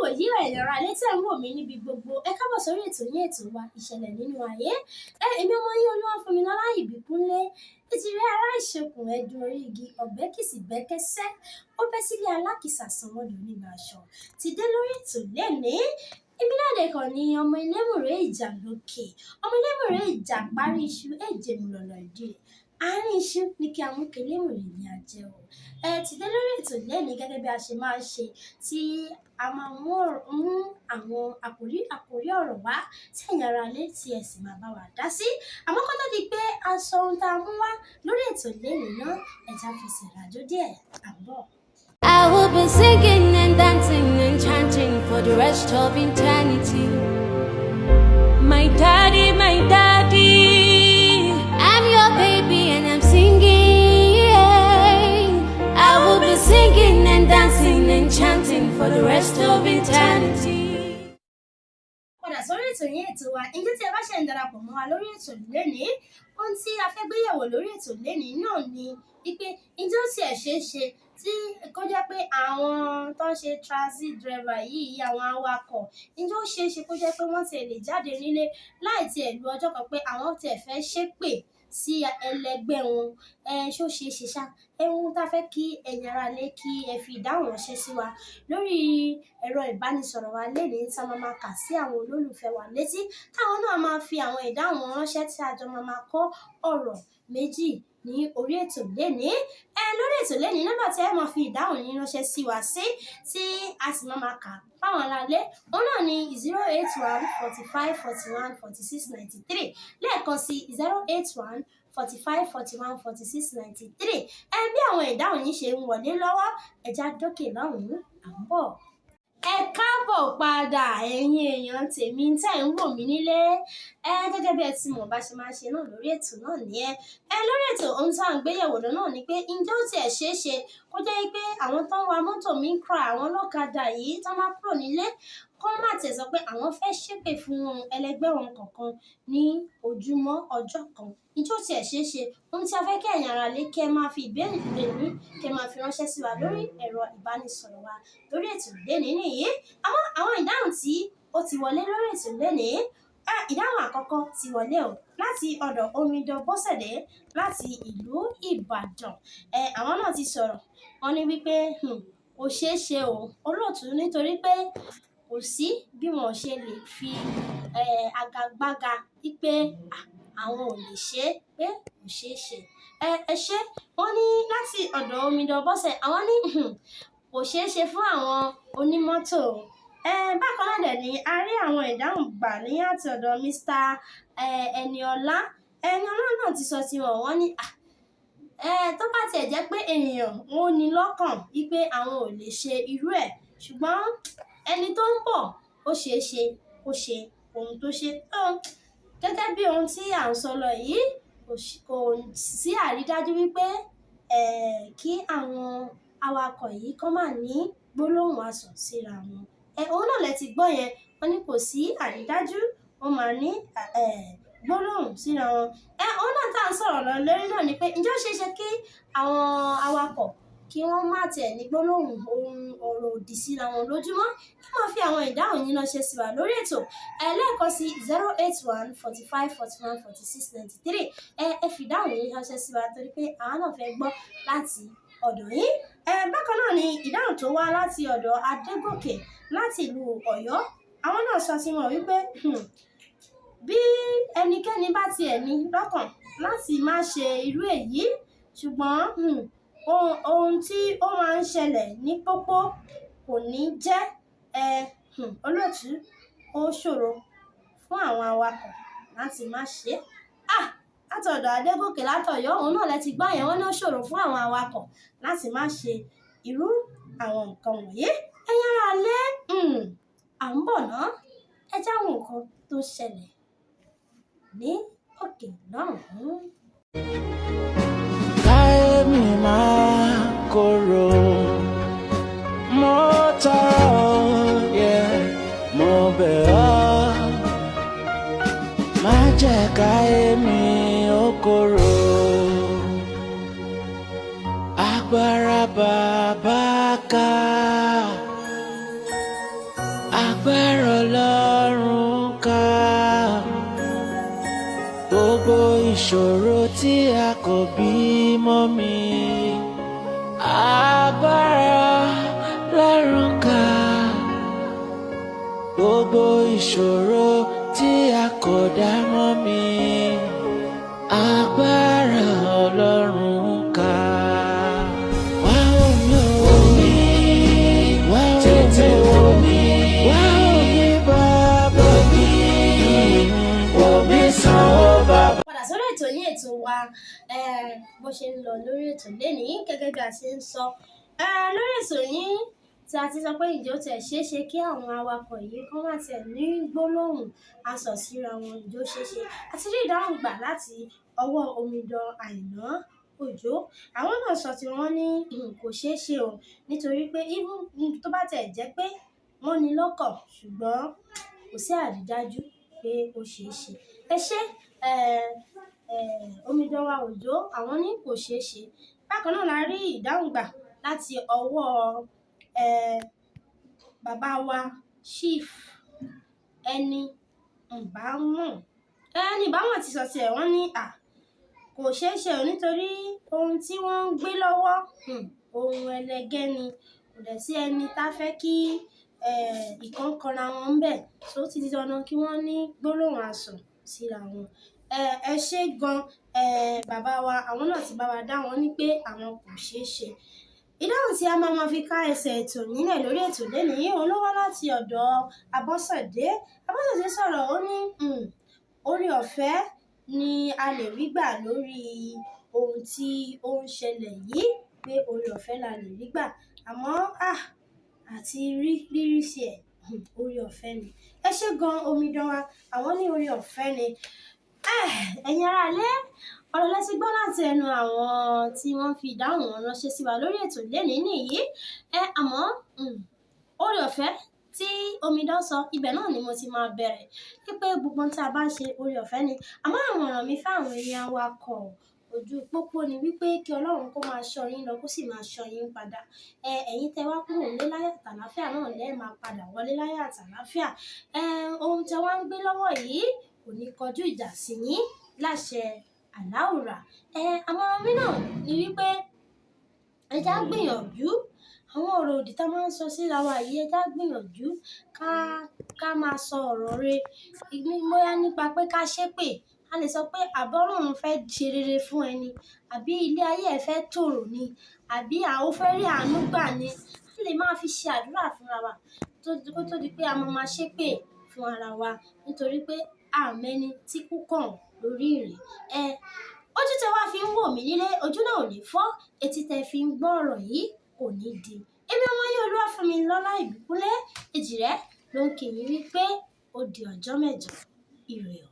wòyí ẹ̀yin ará ilé tí ẹ̀ ń wò mí níbi gbogbo ẹ káàbọ̀ sórí ètò yín ètò wa ìṣẹ̀lẹ̀ nínú ayé èmi ọmọ yín Olúwafunmilola Ibikunle ìtìrí ará ìṣekùn ẹ̀dùn orí igi ọ̀bẹ kìsì bẹ́kẹ́sẹ́ ó bẹ́ sílé alákìsà sanwó-ọdún nígbà aṣọ ti dé lórí ètò lénìí èmi náà lẹ́kọ̀ọ́ ni ọmọ ilémùrè ìjà lókè ọmọ ilémùrè ìjà parí iṣu èjè mu lọ̀lọ̀ ìdí àárín iṣu ní kí amúkẹ́lẹ́mùrè ní ajẹ́ o ti dé lórí ètò lẹ́nìí gẹ́gẹ́ bí a ṣe máa ń ṣe tí a máa mú àwọn àkòrí ọ̀rọ̀ wá tí ẹ̀yin ará ilé tí ẹ sì máa bá wa dá sí àmọ́ kó tó di pé a sọ ohun tá a mú wá lórí ètò lẹ́nìí náà ẹ̀já fèsì ìrìnàjò díẹ̀ à ń bọ̀. I will be singing and dancing and chanting for the rest of eternity. My daddy, I'm your baby and I'm singing. I will be singing and dancing and chanting for the rest of eternity. Padà sórí ètò yín ètò wa ǹjẹ́ tí ẹ bá ṣe ń darapọ̀ mọ́ wa lórí ètò lénìí ohun tí a fẹ́ gbéyẹ̀wò lórí ètò lénìí náà ni wípé ǹjẹ́ ó tiẹ̀ ṣeé ṣe tí kó jẹ́ pé àwọn tó ń ṣe transit driver yìí àwọn awakọ̀ ǹjẹ́ ó ṣeé ṣe kó jẹ́ pé wọ́n tiẹ̀ lè jáde nílé láì tiẹ̀ lu ọjọ́ kan pé àwọn tiẹ̀ fẹ́ ṣépè sí ẹlẹgbẹ́ wọn ṣó ṣeé ṣe ṣá ohun tá a fẹ́ kí ẹ̀yin ará ilé kí ẹ fi ìdáhùn ránṣẹ́ sí wa lórí ẹ̀rọ ìbánisọ̀rọ̀ wa lénìí tí a máa kà sí àwọn olólùfẹ́ wa létí táwọn náà máa fi àwọn ìdáhùn ránṣẹ́ tí a jọ máa kọ́ ọ̀rọ̀ méjì ní orí ètò lénìí lórí ètò lénìí nọ́mbà tí ẹ máa fi ìdáhùn yín ránṣẹ́ sí wa sí tí a sì máa kà fáwọn aráalé òun náà ni 081 45 41 46 93 lẹ́ẹ̀kan sí 081 45 41 46 93 bí àwọn ìdáhùn yín ṣe ń wọlé lọ́wọ́ ẹja dókè lọ́hùn-ún à ń bọ̀. Ẹ káàbọ̀ padà ẹ̀yin èèyàn tèmi tẹ́ ń wò mí nílé gẹ́gẹ́ bí ẹ ti mọ̀ bá ṣe máa ṣe náà lórí ètò náà nìyẹn lórí ètò ohun tá à ń gbéyẹ̀wò náà ni pé ǹjẹ́ ó tiẹ̀ ṣeé ṣe kó jẹ́ pé àwọn tó ń wa mọ́tò Micra àwọn ọlọ́kadà yìí tó máa kúrò nílé kó má tẹ̀ sọ pé àwọn fẹ́ ṣépè fún ẹlẹgbẹ́ wọn kọ̀ọ̀kan ní ojúmọ́ ọjọ́ kan ǹjẹ́ ó tiẹ̀ ṣeé ṣe ohun tí a fẹ́ kí ẹ̀yin ará ilé kẹ́ ẹ máa fi ìbéèrè yín kẹ́ ẹ máa fi ránṣẹ́ sí wa lórí ẹ̀rọ ìbánisọ̀rọ̀ wa lórí ètò lénìí nìyí àmọ́ àwọn ìdáhùn tí ó ti wọlé lórí ètò lénìí ìdáhùn àkọ́kọ́ ti wọlé o láti ọ̀dọ̀ Omidan Bọ́sẹ̀dé láti ìlú Ìbàdàn àwọn náà ti sọ̀rọ̀ wọ́n ní wípé kò ṣeé ṣe o olóòtú nítorí pé kò sí bí wọn ṣe lè fi agagbága wípé àwọn ò lè ṣe é pé kò ṣeé ṣe ẹ ṣe wọ́n ní láti ọ̀dọ̀ Omidan Bọ́sẹ̀ àwọn ní kò ṣeé ṣe fún àwọn onímọ́tò bákan náà dẹ̀ ni a rí àwọn ìdáhùn gbà ní àti ọ̀dọ̀ Mr. Ẹniọlá náà ti sọ tiwọn wọ́n ní tó bá tiẹ̀ jẹ́ pé èèyàn wọn ò ní lọ́kàn wípé àwọn ò lè ṣe irú ẹ̀ ṣùgbọ́n ẹni tó ń bọ̀ ó ṣeé ṣe kó ṣe ohun tó ṣe gẹ́gẹ́ bí ohun tí à ń sọ lọ yìí kò sí àrídájú wípé kí àwọn awakọ̀ yìí kọ́ máa ní gbólóhùn asọ̀ síra wọn òun náà lẹ ti gbọ́ yẹn wọ́n ní kò sí àrídájú wọ́n máa ní gbólóhùn síra wọn òun náà tá à ń sọ̀rọ̀ lọ lórí náà ni pé ǹjẹ́ ó ṣeé ṣe kí àwọn awakọ̀ kí wọ́n má tiẹ̀ ní gbólóhùn ohun ọ̀rọ̀ òdì síra wọn lójúmọ́ kí wọ́n fi àwọn ìdáhùn yín ránṣẹ́ sí wa lórí ètò lẹ́ẹ̀kan sí 081 45 41 46 93 ẹ fi ìdáhùn yín ránṣẹ́ sí wa torí pé àwọn náà fẹ́ gbọ́ láti ọ̀dọ̀ yín bákan náà ni ìdáhùn tó wá láti ọ̀dọ̀ Adégòkè láti ìlú Ọ̀yọ́ àwọn náà sọ sí wọn wípé bí ẹnikẹ́ni bá tiẹ̀ ní lọ́kàn láti má ṣe irú èyí ṣùgbọ́n ohun tí ó máa ń ṣẹlẹ̀ ní pópó kò ní jẹ́ olóòtú ó ṣòro fún àwọn awakọ̀ láti má ṣe látọ̀dọ̀ Adégòkè látọ̀yọ́ òun náà lẹ ti gbọ́ yẹn wọ́n náà ṣòro fún àwọn awakọ̀ láti má ṣe irú àwọn nǹkan wọ̀nyí ẹ̀yin ará ilé à ń bọ̀ ná ẹ jáwọn nǹkan tó ṣẹlẹ̀ ní òkè lọ́hùn-ún. Káyémi máa kóró mo tọrọ mo bẹ̀ ọ́ má jẹ́ káyémi ó kóró agbára bàbá ká agbára Ọlọ́run ká gbogbo ìṣòro tí a kò bí mọ́ mi. Agbára Ọlọ́run ká gbogbo ìṣòro tí a kò dá mọ́ mi. Agbára Ọlọ́run ká. Wá omi omi, wá tètè omi, wá omi bàbá mi, omi sanwó bàbá. Padà sórí ètò yín ètò wa bó ṣe ń lọ lórí ètò lénìí gẹ́gẹ́ bí a ṣe ń sọ lórí ètò yín tí a ti sọ pé ìjọ tẹ̀ ṣeé ṣe kí àwọn awakọ̀ yìí kán má tiẹ̀ ní gbólóhùn asọ̀ síra wọn ìjọ ṣeé ṣe àti rí ìdáhùn gbà láti ọwọ́ omidan Àìná Òjó. Àwọn náà sọ tí wọ́n ní kò ṣeé ṣe o nítorí pé tó bá tẹ̀ jẹ́ pé wọ́n ní lọ́kàn ṣùgbọ́n kò sí àrídájú pé ó ṣeé ṣe. Ẹ ṣé omidan wa Òjó àwọn ní kò ṣeé ṣe. Bákan náà la rí ìdáhùn gbà láti ọwọ́ bàbá wa Chief ẹni ìbámọ̀ ti sọ tiẹ̀ wọ́n ní kò ṣeé ṣe o nítorí ohun tí wọ́n ń gbé lọ́wọ́ ohun ẹlẹgẹ́ ni kò dẹ̀ sí ẹni tá fẹ́ kí ìkan kanra wọn ń bẹ̀ tó ti di dandan kí wọ́n ní gbólóhùn asọ̀ síra wọn. Ẹ ṣé gan bàbá wa àwọn náà ti bá wa dá wọn ní pé àwọn kò ṣeé ṣe. Ìdáhùn tí a máa fi ká ẹsẹ̀ ètò nílẹ̀ lórí ètò lénìí òun ló wá láti ọ̀dọ̀ Abọ́sẹ̀dé sọ̀rọ̀ ó ní oore ọ̀fẹ́ ni a lè rí gbà lórí ohun tí ó ń ṣẹlẹ̀ yìí pé oore ọ̀fẹ́ la lè rí gbà àmọ́ àti rírí sí ẹ̀ oore ọ̀fẹ́ ni. Ẹ ṣé gan omidan wa àwọn ní oore ọ̀fẹ́ ni. Ẹ̀yin aráalé ọ̀rọ̀ lẹ ti gbọ́ láti ẹnu àwọn tí wọ́n fi ìdáhùn wọn ránṣẹ́ sí wa lórí ètò lénìí nìyí. Àmọ́ oore ọ̀fẹ́ tí omidan sọ ibẹ̀ náà ni mo ti máa bẹ̀rẹ̀ wípé gbogbo ohun tí a bá ń ṣe oore ọ̀fẹ́ ni àmọ́ àmọ̀ràn mi fáwọn èèyàn awakọ̀ ojú pópó ni wípé kí Ọlọ́run kó máa ṣọ́ yín lọ kó sì máa ṣọ́ yín padà. Ẹ̀yin tẹ́ wá kúrò nílé láyọ̀ àtàlàáfíà náà lẹ́ẹ̀ máa padà wọlé láyọ̀ àtàlàáfíà. Ohun tí wọ́n ń gbé lọ́wọ́ yìí kò ní kọjú ìjà sí yín láṣẹ Àláùrà. Àmọ̀ràn mi náà ni wípé ẹ já gbìyànjú àwọn ọ̀rọ̀ òdì tá máa ń sọ síra wa yìí ẹ já gbìyànjú ká máa sọ ọ̀rọ̀ rere bóyá nípa pé ká ṣépè a lè sọ pé Ọlọ́run fẹ́ ṣe rere fún ẹni àbí ilé ayé ẹ fẹ́ tòrò ni àbí àwọn fẹ́ rí àánú gbà ni a lè máa fi ṣe àdúrà fúnra wa kó tó di pé a máa ṣépè fún ara wa nítorí pé àmẹ́ni tí kú kàn lórí ìrìn. Ojú tẹ wá fi ń wò mí nílé ojú náà ò ní fọ́ etí tẹ fi ń gbọ́ ọ̀rọ̀ yìí kò ní di. Èmi ọmọ yín Oluwafunmilola Ibikunle Ejire ló ń kí yín wípé ó di ọjọ́ mẹ́jọ ire o.